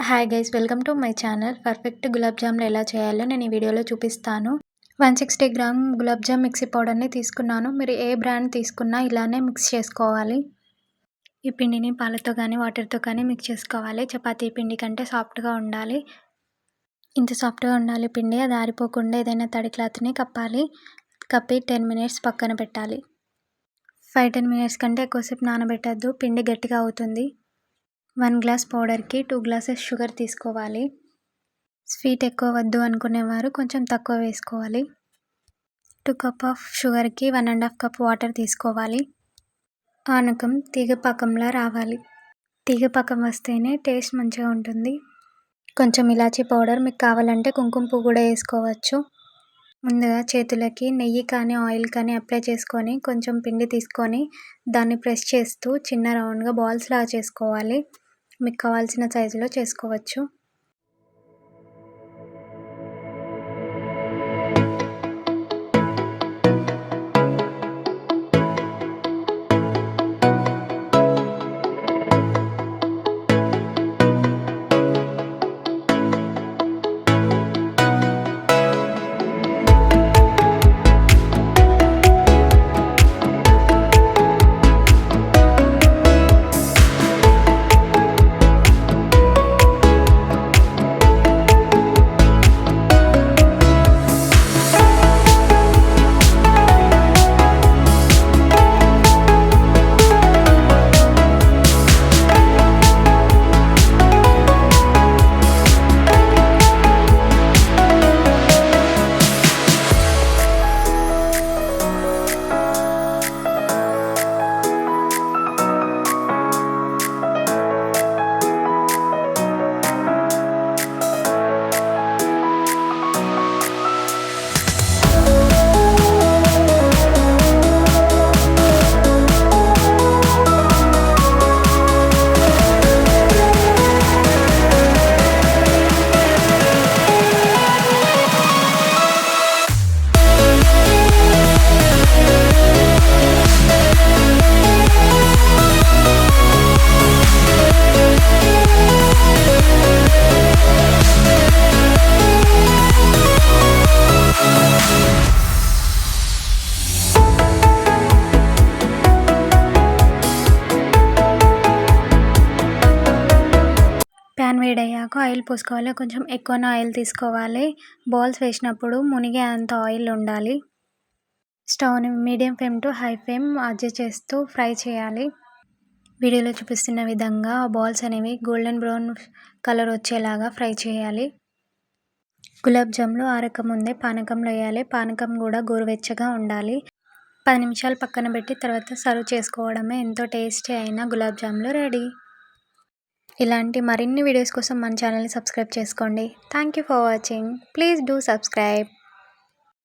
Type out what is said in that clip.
Hi guys, welcome to my channel. Perfect gulab జాములు ఎలా చేయాలో నేను ఈ వీడియోలో చూపిస్తాను. 160 గ్రామ్ గులాబ్ జామ్ మిక్సీ పౌడర్ని తీసుకున్నాను. మీరు ఏ బ్రాండ్ తీసుకున్నా ఇలానే మిక్స్ చేసుకోవాలి. ఈ పిండిని పాలతో కానీ వాటర్తో కానీ మిక్స్ చేసుకోవాలి. చపాతీ పిండి కంటే సాఫ్ట్గా ఉండాలి. ఇంత సాఫ్ట్గా ఉండాలి పిండి. అది ఆరిపోకుండా ఏదైనా తడి క్లాత్ని కప్పి 10 మినిట్స్ పక్కన పెట్టాలి. 5-10 మినిట్స్ కంటే ఎక్కువసేపు నానబెట్టద్దు, పిండి గట్టిగా అవుతుంది. 1 గ్లాస్ పౌడర్కి 2 గ్లాసెస్ షుగర్ తీసుకోవాలి. స్వీట్ ఎక్కువ వద్దు అనుకునేవారు కొంచెం తక్కువ వేసుకోవాలి. 2 కప్ ఆఫ్ షుగర్కి 1.5 కప్ వాటర్ తీసుకోవాలి. పానకం తీగ పాకంలా రావాలి. తీగ పాకం వస్తేనే టేస్ట్ మంచిగా ఉంటుంది. కొంచెం ఇలాచీ పౌడర్, మీకు కావాలంటే కుంకుమ పువ్వు కూడా వేసుకోవచ్చు. ముందుగా చేతులకి నెయ్యి కానీ ఆయిల్ కానీ అప్లై చేసుకొని కొంచెం పిండి తీసుకొని దాన్ని ప్రెస్ చేస్తూ చిన్న రౌండ్గా బాల్స్లా చేసుకోవాలి. మీకు కావాల్సిన సైజులో చేసుకోవచ్చు. ప్యాన్ వేడయ్యాక ఆయిల్ పోసుకోవాలి. కొంచెం ఎక్కువనే ఆయిల్ తీసుకోవాలి. బాల్స్ వేసినప్పుడు మునిగే అంత ఆయిల్ ఉండాలి. స్టవ్ని medium flame to high flame adjust చేస్తూ ఫ్రై చేయాలి. వీడియోలో చూపిస్తున్న విధంగా బాల్స్ అనేవి గోల్డెన్ బ్రౌన్ కలర్ వచ్చేలాగా ఫ్రై చేయాలి. గులాబ్ జాములు ఆరకముందే పానకంలో వేయాలి. పానకం కూడా గోరువెచ్చగా ఉండాలి. 10 నిమిషాలు పక్కన పెట్టి తర్వాత సర్వ్ చేసుకోవడమే. ఎంతో టేస్టీ అయిన గులాబ్ జాములు రెడీ. ఇలాంటి మరిన్ని వీడియోస్ కోసం మన ఛానల్ని సబ్స్క్రైబ్ చేసుకోండి. Thank you for watching. Please do subscribe.